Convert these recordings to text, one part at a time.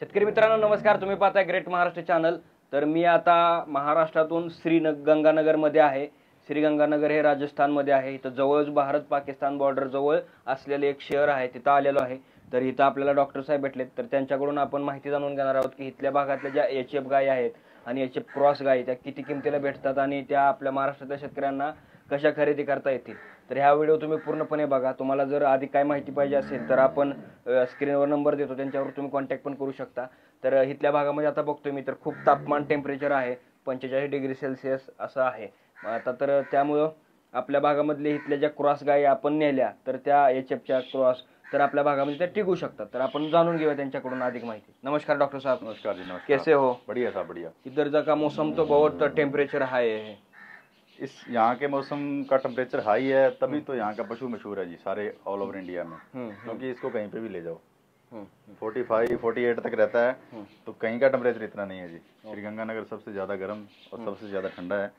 शेतकरी मित्रांनो नमस्कार. तुम्ही पाहताय ग्रेट महाराष्ट्र चॅनल. तर मी आता महाराष्ट्रातून गंगानगरमध्ये आहे. श्रीगंगानगर हे राजस्थानमध्ये आहे. इथं जवळच भारत पाकिस्तान बॉर्डर जवळ असलेले एक शहर आहे, तिथं आलेलो आहे. तर इथं आपल्याला डॉक्टर साहेब भेटलेत, तर त्यांच्याकडून आपण माहिती जाणून घेणार आहोत की इथल्या भागातल्या ज्या एच.एफ गायी आहेत आणि एच.एफ क्रॉस गायी त्या किती किमतीला भेटतात आणि त्या आपल्या महाराष्ट्रातल्या शेतकऱ्यांना कशा खरेदी करता येतील. तर ह्या व्हिडिओ तुम्ही पूर्णपणे बघा. तुम्हाला जर अधिक काय माहिती पाहिजे असेल तर आपण स्क्रीनवर नंबर देतो, त्यांच्यावर तुम्ही कॉन्टॅक्ट पण करू शकता. तर इथल्या भागामध्ये आता बघतोय मी तर खूप तापमान टेम्परेचर आहे, 45 डिग्री सेल्सिअस असं आहे आता. तर त्यामुळं आपल्या भागामधले इथल्या ज्या क्रॉस गायी आपण नेल्या तर त्या एच.एफच्या क्रॉस तर आपल्या भागामध्ये त्या टिकू शकतात. तर आपण जाणून घेऊया त्यांच्याकडून अधिक माहिती. नमस्कार डॉक्टर साहब. नमस्कार जी, नमस्कार। कैसे हो? बढ़िया साहब, बढ़िया। इधर का मौसम तो बहुत टेम्परेचर हाई है। इस यहाँ के मौसम का टेम्परेचर हाई है, तभी तो यहाँ का पशु मशहूर है जी सारे ऑल ओवर इंडिया में। क्योंकि इसको कहीं पे भी ले जाओ 45-48 तक रहता है, तो कहीं का टेम्परेचर इतना नहीं है जी। श्रीगंगानगर सबसे ज़्यादा गर्म और सबसे ज़्यादा ठंडा है।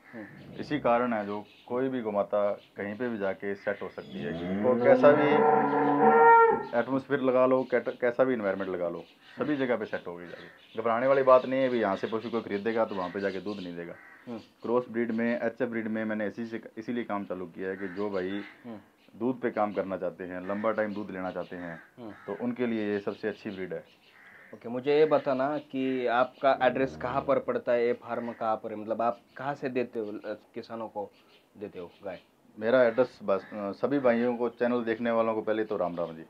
इसी कारण है जो कोई भी गोमाता कहीं पे भी जाके सेट हो सकती है। वो कैसा भी एटमोसफियर लगा लो, कैसा भी इन्वायरमेंट लगा लो, सभी जगह पे सेट होगी जाएगी। घबराने वाली बात नहीं है भी यहाँ से पशु को खरीदेगा तो वहाँ पे जाके दूध नहीं देगा। क्रॉस ब्रीड में, एच.एफ ब्रीड में मैंने इसीलिए काम चालू किया है कि जो भाई दूध पे काम करना चाहते हैं, लंबा टाइम दूध लेना चाहते हैं, तो उनके लिए ये सबसे अच्छी ब्रीड है। ओके, मुझे ये बताना कि आपका एड्रेस कहाँ पर पड़ता है, ये फार्म कहाँ पर है, मतलब आप कहाँ से देते हो किसानों को देते हो गाय? मेरा एड्रेस बस सभी भाइयों को, चैनल देखने वालों को पहले तो राम राम जी।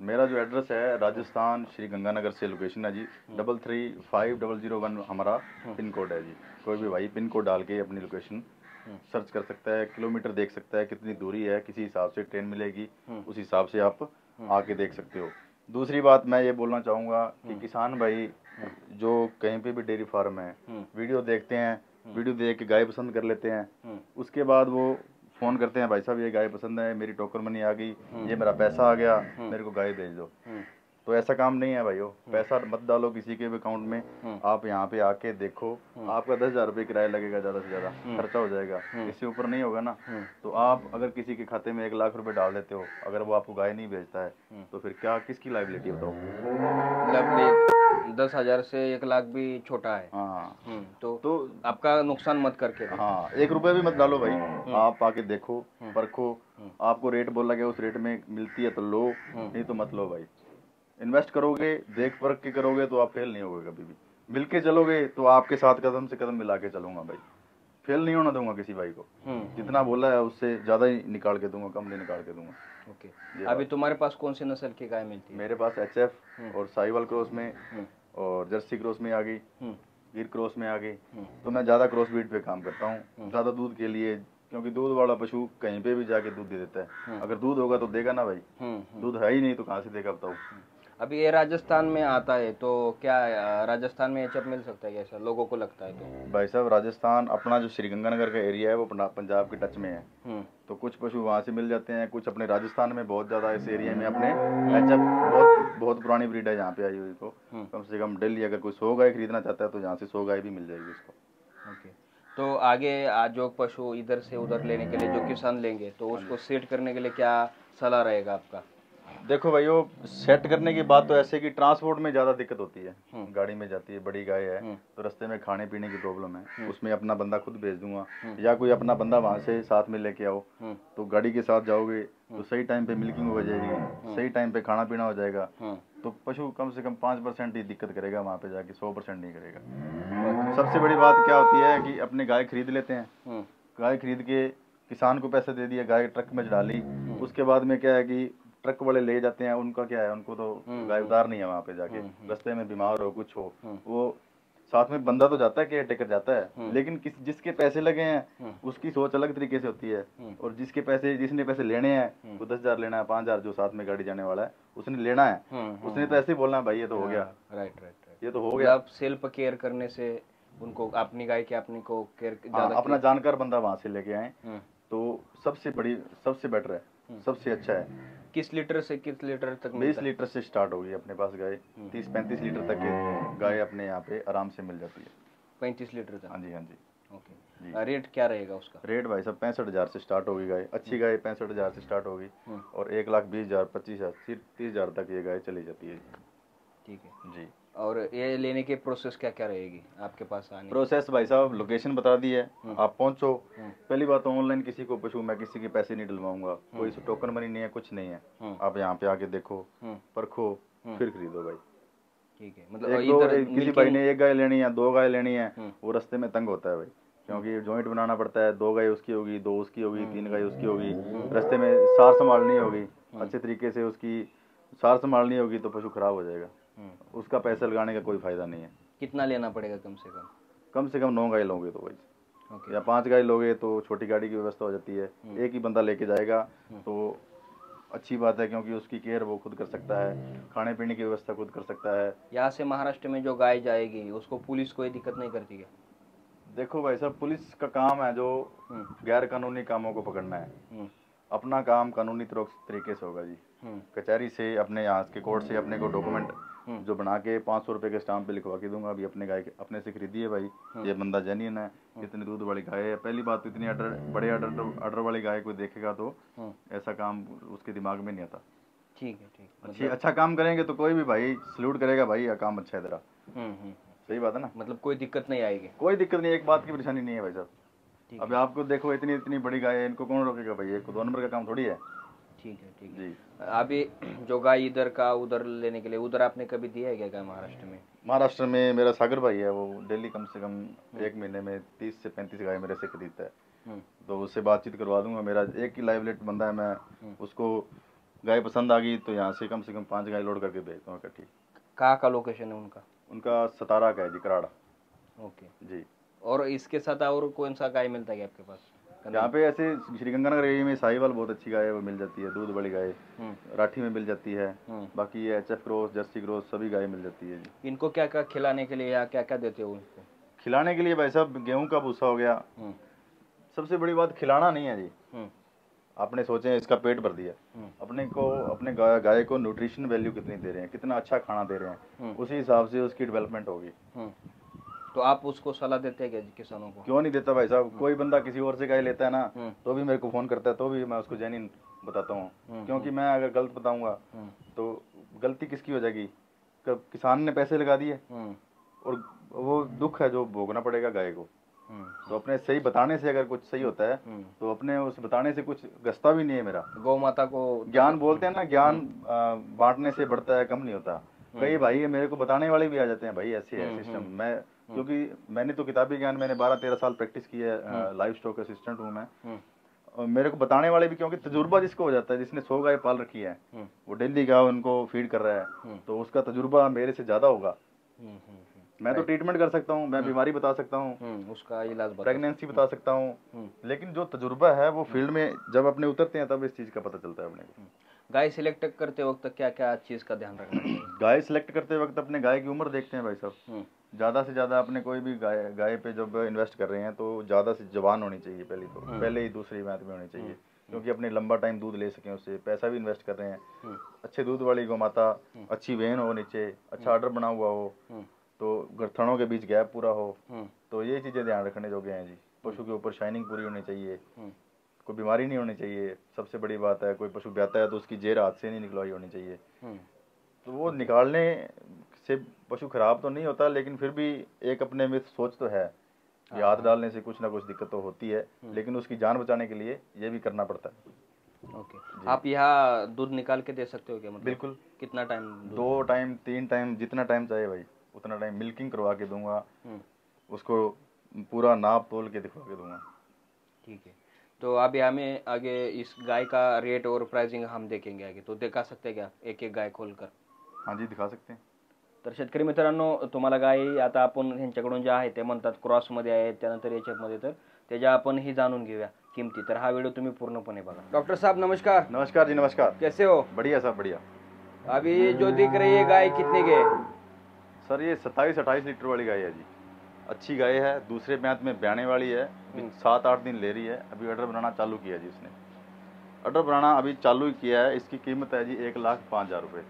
मेरा जो एड्रेस है राजस्थान श्री गंगानगर से लोकेशन है जी। 335001 हमारा पिन कोड है जी। कोई भी भाई पिन कोड डाल के अपनी लोकेशन सर्च कर सकता है, किलोमीटर देख सकता है कितनी दूरी है, किसी हिसाब से ट्रेन मिलेगी, उस हिसाब से आप आके देख सकते हो। दूसरी बात मैं ये बोलना चाहूँगा कि किसान भाई जो कहीं पे भी डेयरी फार्म है, वीडियो देखते हैं, वीडियो देख के गाय पसंद कर लेते हैं, उसके बाद वो फ़ोन करते हैं, भाई साहब ये गाय पसंद है, मेरी टोकन मनी आ गई, ये मेरा पैसा आ गया, मेरे को गाय भेज दो। तो ऐसा काम नहीं है भाइयों, पैसा मत डालो किसी के भी अकाउंट में। आप यहाँ पे आके देखो, आपका 10,000 रुपये किराया लगेगा, ज़्यादा से ज़्यादा खर्चा हो जाएगा, इससे ऊपर नहीं होगा ना। तो आप अगर किसी के खाते में 1 लाख रुपए डाल देते हो, अगर वो आपको गाय नहीं बेचता है, तो फिर क्या किसकी लाइबिलिटी बताओ? मतलब 10,000 से 1 लाख भी छोटा है। हाँ, तो आपका नुकसान मत करके दो। हाँ, 1 रुपये भी मत डालो भाई। आप आके देखो, परखो, आपको रेट बोला गया उस रेट में मिलती है तो लो, नहीं तो मत लो भाई। इन्वेस्ट करोगे, देख परख के करोगे तो आप फेल नहीं होगे कभी भी। मिल के चलोगे तो आपके साथ कदम से कदम मिला के चलूंगा भाई, फेल नहीं होना दूंगा किसी भाई को। जितना बोला है उससे ज़्यादा ही निकाल के दूंगा, कम नहीं निकाल के दूंगा। ओके, अभी तुम्हारे पास कौन सी नस्ल की गाय मिलती है? मेरे पास एच.एफ और साहिवाल क्रॉस में और जर्सी क्रॉस में आ गई, गिर क्रॉस में आ गई। तो मैं ज़्यादा क्रॉस ब्रीड पे काम करता हूँ, ज़्यादा दूध के लिए, क्योंकि दूध वाला पशु कहीं पे भी जाके दूध दे देता है। अगर दूध होगा तो देगा ना भाई, दूध है ही नहीं तो कहाँ से देगा बताओ। अभी ये राजस्थान में आता है तो क्या राजस्थान में एच.एफ मिल सकता है क्या, ऐसा लोगों को लगता है? तो भाई साहब राजस्थान अपना जो श्रीगंगानगर का एरिया है वो पंजाब के टच में है, तो कुछ पशु वहाँ से मिल जाते हैं, कुछ अपने राजस्थान में बहुत ज़्यादा इस एरिया में अपने एच.एफ बहुत पुरानी ब्रीड है यहाँ पे आई हुई को। कम से कम डेली अगर कोई 100 गाय खरीदना चाहता है तो यहाँ से 100 गाय भी मिल जाएगी उसको। ओके, तो आगे जो पशु इधर से उधर लेने के लिए जो किसान लेंगे तो उसको सेट करने के लिए क्या सलाह रहेगा आपका? देखो भाइयों, सेट करने की बात तो ऐसे कि ट्रांसपोर्ट में ज़्यादा दिक्कत होती है। गाड़ी में जाती है, बड़ी गाय है तो रास्ते में खाने पीने की प्रॉब्लम है, उसमें अपना बंदा खुद भेज दूंगा या कोई अपना बंदा वहाँ से साथ में लेके आओ, तो गाड़ी के साथ जाओगे तो सही टाइम पे मिल्किंग हो जाएगी, सही टाइम पे खाना पीना हो जाएगा, तो पशु कम से कम 5% ही दिक्कत करेगा वहाँ पे जाके, 100% नहीं करेगा। सबसे बड़ी बात क्या होती है कि अपने गाय खरीद लेते हैं, गाय खरीद के किसान को पैसे दे दिया, गाय ट्रक में चढ़ा ली, उसके बाद में क्या है कि ट्रक वाले ले जाते हैं, उनका क्या है, उनको तो गाय उतार नहीं है वहाँ पे जाके, रास्ते में बीमार हो कुछ हो, वो साथ में बंदा तो जाता है, केयर टेकर जाता है, लेकिन जिसके पैसे लगे हैं उसकी सोच अलग तरीके से होती है, और जिसने पैसे लेने हैं वो 10,000 लेना है, 5,000 जो साथ में गाड़ी जाने वाला है उसने लेना है, उसने तो ऐसे ही बोलना है भाई ये तो हो गया। राइट, ये तो हो गया। आप सेल्फ केयर करने से उनको अपनी गाय के अपनी को केयर अपना जानकार बंदा वहाँ से लेके आए तो सबसे बेटर है, सबसे अच्छा है। किस लीटर से किस लीटर तक? 20 लीटर से स्टार्ट होगी अपने पास गाय, 30-35 लीटर तक की गाय अपने यहाँ पे आराम से मिल जाती है। 35 लीटर तक? हाँ जी, हाँ जी। ओके, रेट क्या रहेगा उसका? रेट भाई साहब 65,000 से स्टार्ट होगी गाय, अच्छी गाय 65,000 से स्टार्ट होगी, और 1,20,000, 25,000, 30,000 तक ये गाय चली जाती है। ठीक है जी। और ये लेने की प्रोसेस क्या क्या रहेगी आपके पास आने की? प्रोसेस भाई साहब, लोकेशन बता दी है, आप पहुंचो। पहली बात तो ऑनलाइन किसी को पशु मैं किसी के पैसे नहीं डलवाऊंगा, कोई टोकन मनी नहीं है, कुछ नहीं है। आप यहाँ पे आके देखो, परखो, फिर खरीदो भाई। ठीक है, मतलब किसी भाई ने एक गाय लेनी है, 2 गाय लेनी है, वो रास्ते में तंग होता है भाई, क्योंकि जॉइंट बनाना पड़ता है। 2 गाय उसकी होगी, 2 उसकी होगी, 3 गाय उसकी होगी, रास्ते में सार संभालनी होगी, अच्छे तरीके से उसकी सार संभालनी होगी, तो पशु खराब हो जाएगा। उसका पैसा लगाने का कोई फायदा नहीं है। कितना लेना पड़ेगा कम से कम? कम से कम 9 गाय लोगे तो भाई, या 5 गाय लोगे तो छोटी गाड़ी की व्यवस्था हो जाती है। एक ही बंदा लेके जाएगा तो अच्छी बात है, क्योंकि उसकी केयर वो खुद कर सकता है, खाने पीने की व्यवस्था खुद कर सकता है। यहाँ से महाराष्ट्र में जो गाय जाएगी उसको पुलिस कोई दिक्कत नहीं करती क्या? देखो भाई साहब, पुलिस का काम है जो गैर कानूनी कामों को पकड़ना है। अपना काम कानूनी तरीके से होगा जी। कचहरी से, अपने यहाँ के कोर्ट से अपने को डॉक्यूमेंट जो बना के 500 रुपए के स्टाम्प पे लिखवा के दूंगा, अभी अपने गाय अपने से खरीदी है भाई, ये बंदा जेन्युइन है, इतनी दूध वाली गाय है। पहली बात तो इतनी बड़े ऑर्डर वाली गाय कोई देखेगा तो ऐसा काम उसके दिमाग में नहीं आता। ठीक है, ठीक। अच्छा काम करेंगे तो कोई भी भाई सल्यूट करेगा, भाई यह काम अच्छा है तेरा। सही बात है ना, मतलब कोई दिक्कत नहीं आएगी? कोई दिक्कत नहीं, एक बात की परेशानी नहीं है भाई साहब। अभी आपको देखो, इतनी इतनी बड़ी गाय है, इनको कौन रोकेगा भाई, एक 2 नंबर का काम थोड़ी है। ठीक है, ठीक है। अभी जो गाय इधर का उधर लेने के लिए, उधर आपने कभी दिया है क्या गाय महाराष्ट्र में? महाराष्ट्र में मेरा सागर भाई है, वो डेली कम से कम 1 महीने में 30 से 35 गाय मेरे से खरीदता है, तो उससे बातचीत करवा दूंगा। मेरा एक ही लाइवलेट बंदा है, मैं उसको गाय पसंद आ गई तो यहाँ से कम 5 गाय लोड करके भेजता हूँ इकट्ठी। कहाँ का लोकेशन है उनका? उनका सतारा का है जी, कराड़ा। ओके जी। और इसके साथ और कौन सा गाय मिलता है आपके पास? यहाँ पे ऐसे श्रीगंगानगर एरिया में साहिवाल बहुत अच्छी गाय है, वो मिल जाती है, दूध वाली गाय राठी में मिल जाती है। बाकी ये HF क्रॉस, जर्सी क्रॉस सभी गाय मिल जाती है जी। इनको क्या क्या खिलाने के लिए या क्या क्या देते हो उनको? खिलाने के लिए भाई साहब गेहूं का भूसा हो गया, सबसे बड़ी बात खिलाना नहीं है जी। आपने सोचे इसका पेट भर दिया, अपने गाय को न्यूट्रिशन वैल्यू कितनी दे रहे हैं, कितना अच्छा खाना दे रहे हैं, उसी हिसाब से उसकी डेवलपमेंट होगी। तो आप उसको सलाह देते हैं क्या किसानों को? क्यों नहीं देता भाई साहब, कोई बंदा किसी और से गाय लेता है ना तो भी मेरे को फोन करता है, तो भी मैं उसको जेन्युइन बताता हूँ, क्योंकि मैं अगर गलत बताऊंगा तो गलती किसकी हो जाएगी? किसान ने पैसे लगा दिए और वो दुख है जो भोगना पड़ेगा गाय को। तो अपने सही बताने से अगर कुछ सही होता है तो अपने उस बताने से कुछ गस्ता भी नहीं है मेरा। गौ माता को ज्ञान बोलते हैं ना, ज्ञान बांटने से बढ़ता है, कम नहीं होता। कई भाई मेरे को बताने वाले भी आ जाते हैं, भाई ऐसे है सिस्टम। मैं क्योंकि मैंने तो किताबी ज्ञान, मैंने 12-13 साल प्रैक्टिस की है, लाइव स्टॉक असिस्टेंट हूँ मैं। और मेरे को बताने वाले भी, क्योंकि तजुर्बा जिसको हो जाता है, जिसने 100 गाय पाल रखी है, वो डेली गाय उनको फीड कर रहा है, तो उसका तजुर्बा मेरे से ज्यादा होगा। मैं तो ट्रीटमेंट कर सकता हूँ, मैं बीमारी बता सकता हूँ, उसका इलाज, प्रेगनेंसी बता सकता हूँ, लेकिन जो तजुर्बा है वो फील्ड में जब अपने उतरते हैं तब इस चीज का पता चलता है अपने को। गाय सिलेक्ट करते वक्त क्या क्या चीज का ध्यान रखना चाहिए? गाय सिलेक्ट करते वक्त अपने गाय की उम्र देखते हैं भाई साहब। ज्यादा से ज्यादा अपने कोई भी गाय पे जब इन्वेस्ट कर रहे हैं तो ज्यादा से जवान होनी चाहिए, पहले ही दूसरी मैथ में होनी चाहिए, क्योंकि अपने लंबा टाइम दूध ले सकें उससे। पैसा भी इन्वेस्ट कर रहे हैं, अच्छे दूध वाली गौ माता, अच्छी वेन हो नीचे, अच्छा ऑर्डर बना हुआ हो, तो गरथनों के बीच गैप पूरा हो, तो ये चीजें ध्यान रखने जोगे हैं जी। पशु के ऊपर शाइनिंग पूरी होनी चाहिए, कोई बीमारी नहीं होनी चाहिए, सबसे बड़ी बात है। कोई पशु ब्याता है तो उसकी जेर हाथ से नहीं निकलवाई होनी चाहिए, तो वो निकालने से पशु खराब तो नहीं होता, लेकिन फिर भी एक अपने में सोच तो है कि हाथ डालने से कुछ ना कुछ दिक्कत तो होती है, लेकिन उसकी जान बचाने के लिए ये भी करना पड़ता है। ओके। आप यहाँ दूध निकाल के दे सकते हो क्या? मतलब बिल्कुल। कितना टाइम? 2 टाइम 3 टाइम, जितना टाइम चाहिए भाई उतना टाइम मिल्किंग करवा के दूंगा, उसको पूरा नाप तोल के दिखवा के दूंगा। ठीक है, तो अभी हमें आगे इस गाय का रेट और प्राइसिंग हम देखेंगे आगे, तो दिखा सकते हैं क्या एक एक गाय खोलकर? हाँ जी, दिखा सकते हैं। तर शेतकरी मित्रांनो, तुम्हाला गायी आता आपण ह्यांच्याकडून ज्या आहेत ते म्हणतात क्रॉसमध्ये आहेत, त्यानंतर याच्यामध्ये, तर त्याच्या आपण ही जाणून घेऊया किमती। तर हा व्हिडिओ तुम्ही पूर्णपणे बघा। डॉक्टर साहब नमस्कार। नमस्कार जी, नमस्कार। कैसे हो? बढ़िया साहब, बढ़िया। अभी जो दिख रही है गाय कितने की है? सर ये 27-28 लीटर वाली गाय है जी, अच्छी गाय है, दूसरे ब्यात में ब्याने वाली है, 7-8 दिन ले रही है। अभी ऑर्डर बनाना चालू किया जी उसने, ऑर्डर बनाना अभी चालू किया है। इसकी कीमत है जी 1,05,000 रुपये।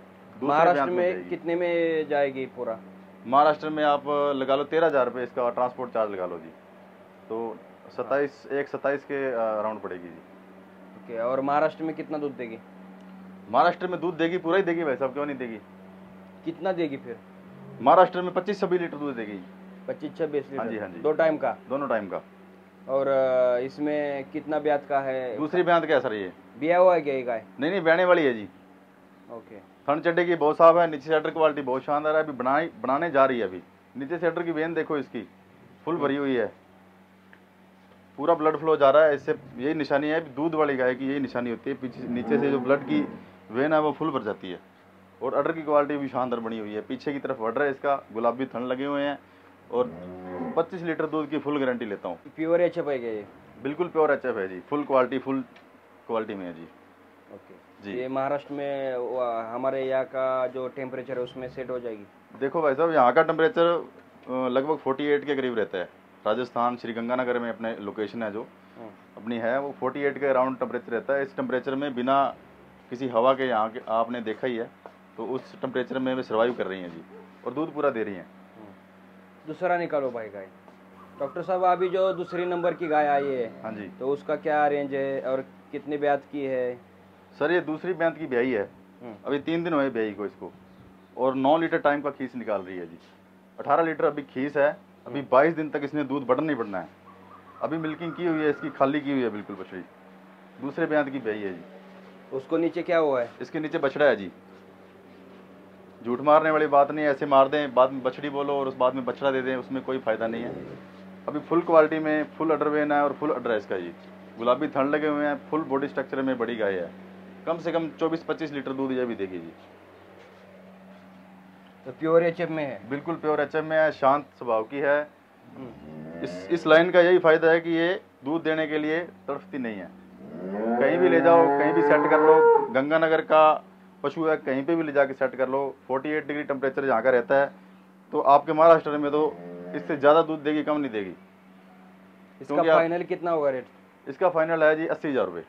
महाराष्ट्र में कितने में जाएगी पूरा? महाराष्ट्र में आप लगा लो 13,000 रुपये इसका ट्रांसपोर्ट चार्ज लगा लो जी, तो 27 के अराउंड पड़ेगी जी। ओके, और महाराष्ट्र में कितना दूध देगी? महाराष्ट्र में दूध देगी, पूरा ही देगी भाई साहब, क्यों नहीं देगी। कितना देगी फिर? महाराष्ट्र में 25-26 लीटर दूध देगी। 25-26 हाँ जी, लीटर हाँ जी। 2 टाइम का। दोनों टाइम का। और इसमें कितना ब्यात का है? दूसरी ब्यात क्या है सर ये? बिया हुआ है क्या ये गाय? नहीं नहीं, ब्याने वाली है जी। ओके। थन चड्डे की बहुत साफ है, नीचे से अटर क्वालिटी बहुत शानदार है, अभी बनाने जा रही है। अभी नीचे से अटर की वेन देखो इसकी फुल भरी हुई है, पूरा ब्लड फ्लो जा रहा है। इससे यही निशानी है दूध वाली गाय की, यही निशानी होती है, पीछे नीचे से जो ब्लड की वेन है वो फुल भर जाती है। और अडर की क्वालिटी भी शानदार बनी हुई है, पीछे की तरफ अडर है इसका, गुलाबी थन लगे हुए हैं और 25 लीटर दूध की फुल गारंटी लेता हूँ। प्योर एचएफ है क्या ये? बिल्कुल प्योर एचएफ है जी, फुल क्वालिटी में है जी। ओके जी। ये महाराष्ट्र में हमारे यहाँ का जो टेम्परेचर है उसमें सेट हो जाएगी? देखो भाई साहब, यहाँ का टेम्परेचर लगभग 48 के करीब रहता है। राजस्थान श्रीगंगानगर में अपने लोकेशन है जो अपनी है, वो 48 के अराउंड टेम्परेचर रहता है। इस टेम्परेचर में बिना किसी हवा के यहाँ के आपने देखा ही है, तो उस टेम्परेचर में वे सर्वाइव कर रही हैं जी, और दूध पूरा दे रही हैं। दूसरा निकालो भाई गाय। डॉक्टर साहब अभी जो दूसरी नंबर की गाय आई है, हाँ जी, तो उसका क्या रेंज है और कितने ब्यात की है? सर ये दूसरी ब्यात की ब्याई है, अभी 3 दिन हुए ब्याई को इसको, और 9 लीटर टाइम का खीस निकाल रही है जी। 18 लीटर अभी खीस है, अभी 22 दिन तक इसने दूध बढ़ना नहीं बढ़ना है। अभी मिल्किंग की हुई है इसकी, खाली की हुई है बिल्कुल बछड़ी, दूसरे ब्यात की ब्याई है जी। उसको नीचे क्या हुआ है? इसके नीचे बछड़ा है जी। झूठ मारने वाली बात नहीं है, ऐसे मार दें बाद में बछड़ी बोलो और उस बाद में बछड़ा दे दें, उसमें कोई फायदा नहीं है। अभी फुल क्वालिटी में फुल अडर वेन है और फुल अडर है इसका जी, गुलाबी थन लगे हुए हैं, फुल बॉडी स्ट्रक्चर में बड़ी गाय है। कम से कम 24-25 लीटर दूध ये भी देगी जी। तो प्योर एचएफ में है? बिल्कुल प्योर एचएफ में है, शांत स्वभाव की है। इस लाइन का यही फायदा है कि ये दूध देने के लिए तड़फती नहीं है। कहीं भी ले जाओ, कहीं भी सेट कर लो, गंगानगर का पशु है, कहीं पे भी ले जाके सेट कर लो। 48 डिग्री टेम्परेचर यहाँ का रहता है, तो आपके महाराष्ट्र में तो इससे ज़्यादा दूध देगी, कम नहीं देगी। इसका फाइनल कितना होगा रेट? इसका फाइनल है जी 80,000 रुपये।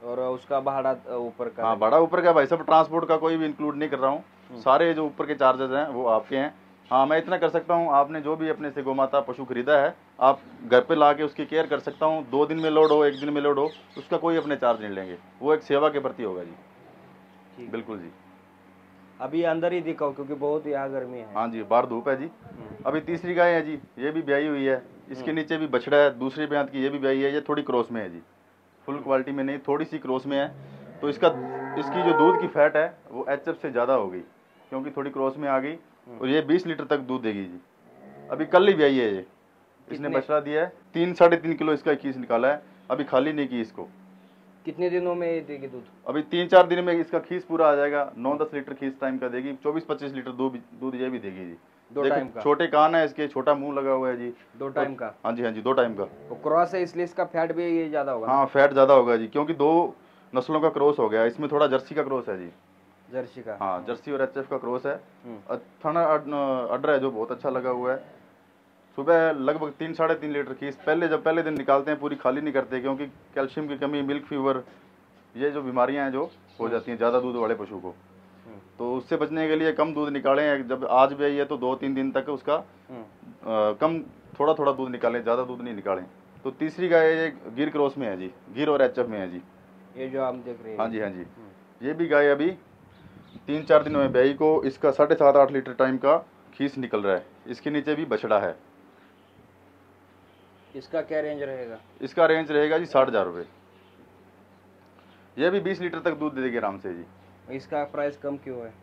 और उसका भाड़ा ऊपर का? हाँ भाड़ा ऊपर का भाई साहब, ट्रांसपोर्ट का कोई भी इंक्लूड नहीं कर रहा हूँ, सारे जो ऊपर के चार्जेस हैं वो आपके हैं। हाँ मैं इतना कर सकता हूँ, आपने जो भी अपने से गोमाता पशु खरीदा है, आप घर पे ला के उसकी केयर कर सकता हूँ। 2 दिन में लोड हो, 1 दिन में लोड हो, उसका कोई अपने चार्ज नहीं लेंगे, वो एक सेवा के प्रति होगा जी। बिल्कुल जी। अभी अंदर ही दिखाओ क्योंकि बहुत यहाँ गर्मी है। हाँ जी, बाहर धूप है जी। अभी तीसरी गाय है जी, ये भी ब्याई हुई है, इसके नीचे भी बछड़ा है, दूसरी ब्यात की ये भी ब्याई है। ये थोड़ी क्रॉस में है जी, फुल क्वालिटी में नहीं, थोड़ी सी क्रॉस में है, तो इसकी जो दूध की फैट है वो एचएफ से ज़्यादा हो गई, क्योंकि थोड़ी क्रॉस में आ गई, और ये 20 लीटर तक दूध देगी जी। अभी कल ही ब्याई है ये, इसने बछड़ा दिया है, 3-3.5 किलो इसका खीस निकाला है, अभी खाली नहीं की इसको। कितने दिनों में देगी दूध? अभी 3-4 दिन में इसका खीस पूरा आ जाएगा, 9-10 लीटर खीस टाइम का देगी, 24-25 लीटर दूध ये भी देगी जी। 2 टाइम का? छोटे कान है इसके, छोटा मुंह लगा हुआ है जी। 2 टाइम का? हाँ जी, हाँ जी, 2 टाइम का। वो क्रॉस है इसलिए इसका फैट भी ज्यादा होगा? हाँ फैट ज्यादा होगा जी, क्योंकि 2 नस्लों का क्रॉस हो गया, इसमें थोड़ा जर्सी का क्रॉस है जी। जर्सी का? हाँ जर्सी और एचएफ का क्रॉस है। थना अडर है जो बहुत अच्छा लगा हुआ है। सुबह लगभग 3-3.5 लीटर खीस पहले दिन निकालते हैं, पूरी खाली नहीं करते, क्योंकि कैल्शियम की कमी, मिल्क फीवर, ये जो बीमारियां हैं जो हो जाती हैं ज़्यादा दूध वाले पशु को, तो उससे बचने के लिए कम दूध निकालें। जब आज भी आई है तो 2-3 दिन तक उसका कम थोड़ा दूध निकालें, ज़्यादा दूध नहीं निकालें। तो तीसरी गाय ये गिर क्रॉस में है जी, गिर और एचएफ में है जी, ये जो आप देख रहे हैं। हाँ जी, हाँ जी। ये भी गाय अभी 3-4 दिन में ब्याई को, इसका 7.5-8 लीटर टाइम का खीस निकल रहा है। इसके नीचे भी बछड़ा है। इसका क्या रेंज रहेगा? इसका रेंज रहेगा जी 60,000 रुपये। ये भी 20 लीटर तक दूध दे देगी आराम से जी। इसका प्राइस कम क्यों है?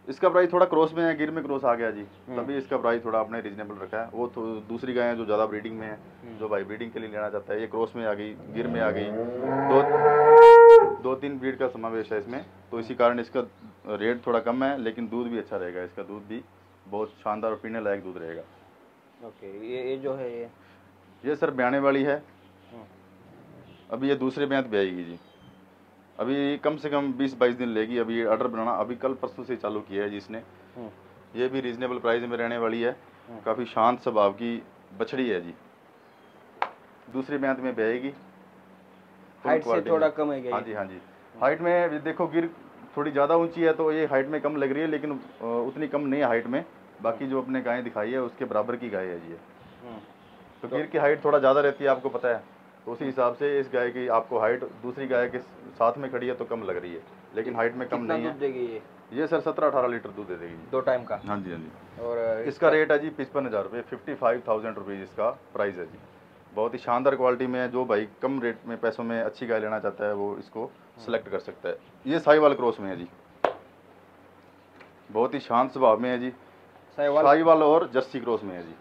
इसका प्राइस थोड़ा क्रॉस में है, गिर में क्रॉस आ गया जी, तभी इसका प्राइस थोड़ा आपने रीजनेबल रखा है। वो तो दूसरी गाय जो ज़्यादा ब्रीडिंग में है, जो भाई ब्रीडिंग के लिए लेना चाहता है, ये क्रॉस में आ गई, गिर में आ गई, 2-3 ब्रीड का समावेश है इसमें, तो इसी कारण इसका रेट थोड़ा कम है, लेकिन दूध भी अच्छा रहेगा। इसका दूध भी बहुत शानदार और पीने लायक दूध रहेगा। ओके ये जो है ये सर ब्याने वाली है, अभी ये दूसरे ब्यात ब्याएगी जी। अभी कम से कम 20-22 दिन लेगी। अभी ये ऑर्डर बनाना अभी कल परसों से चालू किया है जी इसने। ये भी रीजनेबल प्राइस में रहने वाली है, काफ़ी शांत स्वभाव की बछड़ी है जी। दूसरे ब्यात में ब्याएगी। हाइट से थोड़ा कम है क्या? हाँ जी, हाँ जी। हाइट में देखो गिर थोड़ी ज़्यादा ऊंची है, तो ये हाइट में कम लग रही है, लेकिन उतनी कम नहीं है हाइट में। बाकी जो अपने गाय दिखाई है उसके बराबर की गाय है जी। तो गिर की हाइट थोड़ा ज़्यादा रहती है, आपको पता है, तो उसी हिसाब से इस गाय की आपको हाइट दूसरी गाय के साथ में खड़ी है तो कम लग रही है, लेकिन हाइट में कम नहीं है। देगी ये? ये सर 17-18 लीटर दूध दे देगी। 2 टाइम का। हाँ जी, हाँ जी। और इसका रेट है जी 55,000 रुपये, 55,000 रुपीज़ इसका प्राइस है जी। बहुत ही शानदार क्वालिटी में है। जो भाई कम रेट में पैसों में अच्छी गाय लेना चाहता है वो इसको सेलेक्ट कर सकता है। ये साहिवाल क्रॉस में है जी, बहुत ही शांत स्वभाव में है जी। साहिवाल और जर्सी क्रॉस में है जी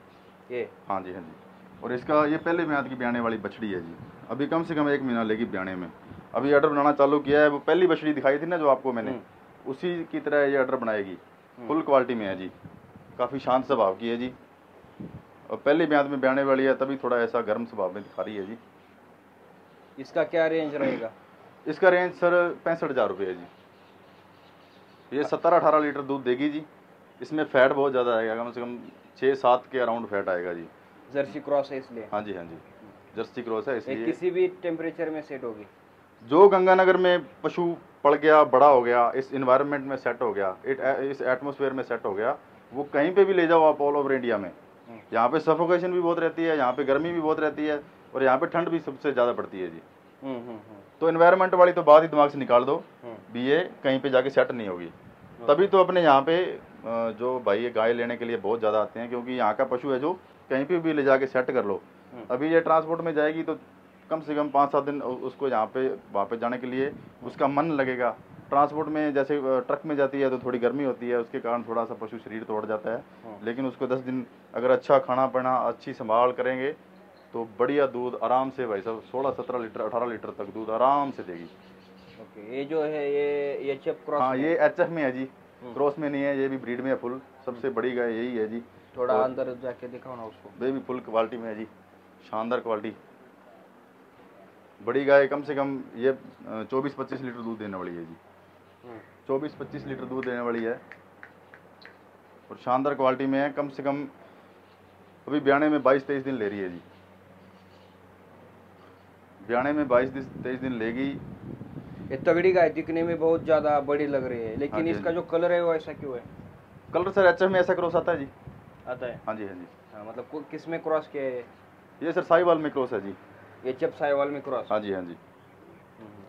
ये। हाँ जी, हाँ जी। और इसका ये पहले म्याद की ब्याने वाली बछड़ी है जी। अभी कम से कम 1 महीना लेगी ब्याने में। अभी ऑर्डर बनाना चालू किया है। वो पहली बछड़ी दिखाई थी ना जो आपको मैंने, उसी की तरह ये ऑर्डर बनाएगी। फुल क्वालिटी में है जी, काफ़ी शांत स्वभाव की है जी। और पहली म्याद में ब्याने वाली है, तभी थोड़ा ऐसा गर्म स्वभाव में दिखा रही है जी। इसका क्या रेंज रहेगा? इसका रेंज सर 65,000 रुपये है जी। ये 17-18 लीटर दूध देगी जी। इसमें फैट बहुत ज़्यादा आएगा, कम से कम 6-7 के अराउंड फैट आएगा जी। जर्सी क्रॉस है इसलिए? हाँ जी, हाँ जी, जर्सी क्रॉस है इसलिए। किसी भी टेम्परेचर में सेट होगी? जो गंगानगर में पशु पड़ गया, बड़ा हो गया, इस इन्वायरमेंट में सेट हो गया, इस एटमॉस्फेयर में सेट हो गया, वो कहीं पे भी ले जाओ आप ऑल ओवर इंडिया में। यहाँ पे सफोकेशन भी बहुत रहती है, यहाँ पे गर्मी भी बहुत रहती है, और यहाँ पे ठंड भी सबसे ज़्यादा पड़ती है जी। तो इन्वायरमेंट वाली तो बात ही दिमाग से निकाल दो, भी ये कहीं पे जाके सेट नहीं होगी। तभी तो अपने यहाँ पे जो भाई ये गाय लेने के लिए बहुत ज़्यादा आते हैं, क्योंकि यहाँ का पशु है जो कहीं पे भी ले जाके सेट कर लो। अभी ये ट्रांसपोर्ट में जाएगी तो कम से कम 5-7 दिन उसको यहाँ पे वहाँ पे जाने के लिए उसका मन लगेगा। ट्रांसपोर्ट में जैसे ट्रक में जाती है तो थोड़ी गर्मी होती है, उसके कारण थोड़ा सा पशु शरीर तोड़ जाता है। लेकिन उसको 10 दिन अगर अच्छा खाना पीना, अच्छी संभाल करेंगे तो बढ़िया दूध आराम से भाई साहब 16-17 लीटर 18 लीटर तक दूध आराम से देगी। ओके, ये जो है ये एचएफ क्रॉस? हाँ, ये एचएफ में है जी, क्रॉस में नहीं है। ये भी ब्रीड में है फुल। सबसे बड़ी गाय यही है जी। थोड़ा अंदर जाके दिखाओ ना उसको। ये भी फुल क्वालिटी में है जी, शानदार क्वालिटी। बड़ी गाय कम से कम ये 24-25 लीटर दूध देने वाली है जी। 24-25 लीटर दूध देने वाली है और शानदार क्वालिटी में है। कम से कम अभी ब्याने में 22-23 दिन ले रही है जी। ब्याने में 22-23 दिन लेगी। ये तगड़ी गाय दिखने में बहुत ज्यादा बड़ी लग रही है, लेकिन हाँ जी, इसका जो कलर है वो ऐसा क्यों है? कलर सर एचएफ में ऐसा क्रॉस आता है जी। आता है? हाँ जी, हाँ जी। हाँ, मतलब किस में क्रॉस किया है ये सर साहिवाल में क्रॉस है जी। एचएफ साहिवाल में क्रॉस? हाँ जी, हाँ जी।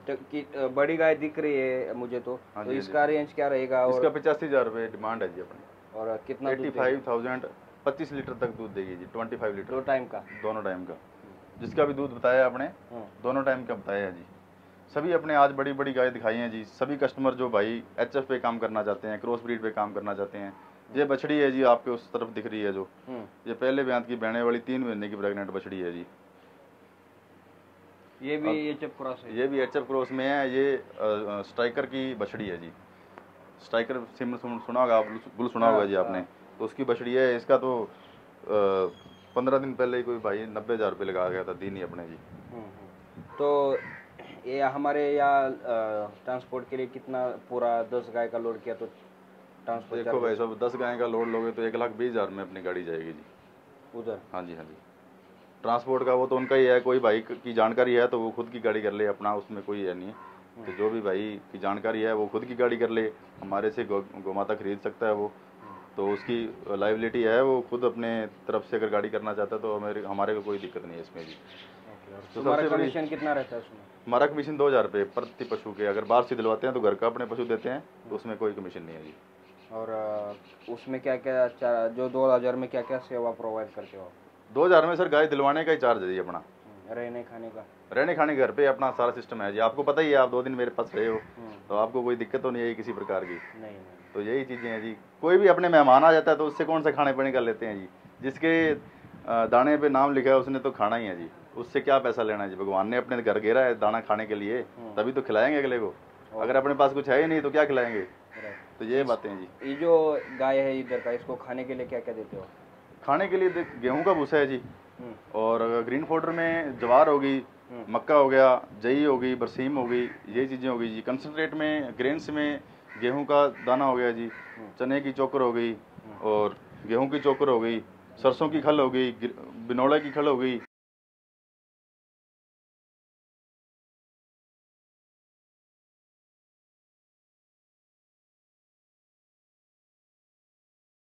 तो बड़ी गाय दिख रही है मुझे तो। हाँ तो जी, इसका रेंज क्या रहेगा? और इसका 85,000 रुपये डिमांड है जी अपनी। और कितना दूध 85,000, 25 लीटर तक दूध देगी जी। 25 लीटर 2 टाइम का? दोनों टाइम का। जिसका भी दूध बताया आपने, दोनों टाइम का बताया है जी। सभी अपने आज बड़ी बड़ी गाय दिखाई हैं जी। सभी कस्टमर जो भाई एचएफ पे काम करना चाहते हैं, क्रॉस ब्रीड पे काम करना चाहते हैं। ये बछड़ी है जी आपके उस तरफ दिख रही है जो, ये पहले ब्यात की बहने वाली 3 महीने की प्रेग्नेंट बछड़ी है जी। ये भी एचएफ क्रॉस है? ये भी एचएफ क्रॉस में है। ये स्ट्राइकर की बछड़ी है जी। स्ट्राइकर सिम सुना होगा आप, बुल सुना होगा जी आपने, तो उसकी बछड़ी है। इसका तो 15 दिन पहले ही कोई भाई 90,000 रुपये लगा गया था, दी नहीं अपने जी। तो ये हमारे यहाँ ट्रांसपोर्ट के लिए कितना, पूरा 10 गाय का लोड किया तो ट्रांसपोर्ट? देखो भाई साहब, 10 गाय का लोड लोगे तो 1,20,000 में अपनी गाड़ी जाएगी जी उधर? हाँ जी, हाँ जी। ट्रांसपोर्ट का वो तो उनका ही है। कोई भाई की जानकारी है तो वो खुद की गाड़ी कर ले अपना, उसमें कोई है नहीं। तो जो भी भाई की जानकारी है वो खुद की गाड़ी कर ले, हमारे से गोमाता खरीद सकता है वो। तो उसकी लाइबिलिटी है, वो खुद अपने तरफ से अगर गाड़ी करना चाहता है तो हमारे को कोई दिक्कत नहीं है इसमें जी। तो हमारा कमीशन कितना रहता है उसमें? हमारा कमीशन 2,000 रुपये प्रति पशु के। अगर बाहर से दिलवाते हैं तो घर का अपने पशु देते हैं तो उसमें कोई कमीशन नहीं है जी। और उसमें क्या क्या, जो 2,000 में क्या क्या सेवा प्रोवाइड करते हो? 2,000 में सर गाय दिलवाने का ही चार्ज है जी अपना। रहने खाने का? रहने खाने घर पे अपना सारा सिस्टम है जी। आपको पता ही है, आप 2 दिन मेरे पास रहे हो तो आपको कोई दिक्कत तो नहीं है किसी प्रकार की? नहीं। तो यही चीज़ें हैं जी। कोई भी अपने मेहमान आ जाता है तो उससे कौन सा खाने पीने का लेते हैं जी? जिसके दाने पे नाम लिखा है उसने तो खाना ही है जी। उससे क्या पैसा लेना है जी? भगवान ने अपने घर घेरा है दाना खाने के लिए, तभी तो खिलाएंगे अगले को। अगर अपने पास कुछ है ही नहीं तो क्या खिलाएंगे? तो ये बातें हैं जी। ये जो गाय है इधर का, इसको खाने के लिए क्या क्या देते हो? खाने के लिए गेहूं का भूसा है जी, और ग्रीन फोडर में ज्वार होगी, मक्का हो गया, जई होगी, बरसीम होगी, ये चीज़ें होगी जी। कंसनट्रेट में ग्रेन्स में गेहूं का दाना हो गया जी, चने की चोकर हो गई और गेहूं की चोकर हो गई, सरसों की खल हो गई, बिनौला की खल हो गई।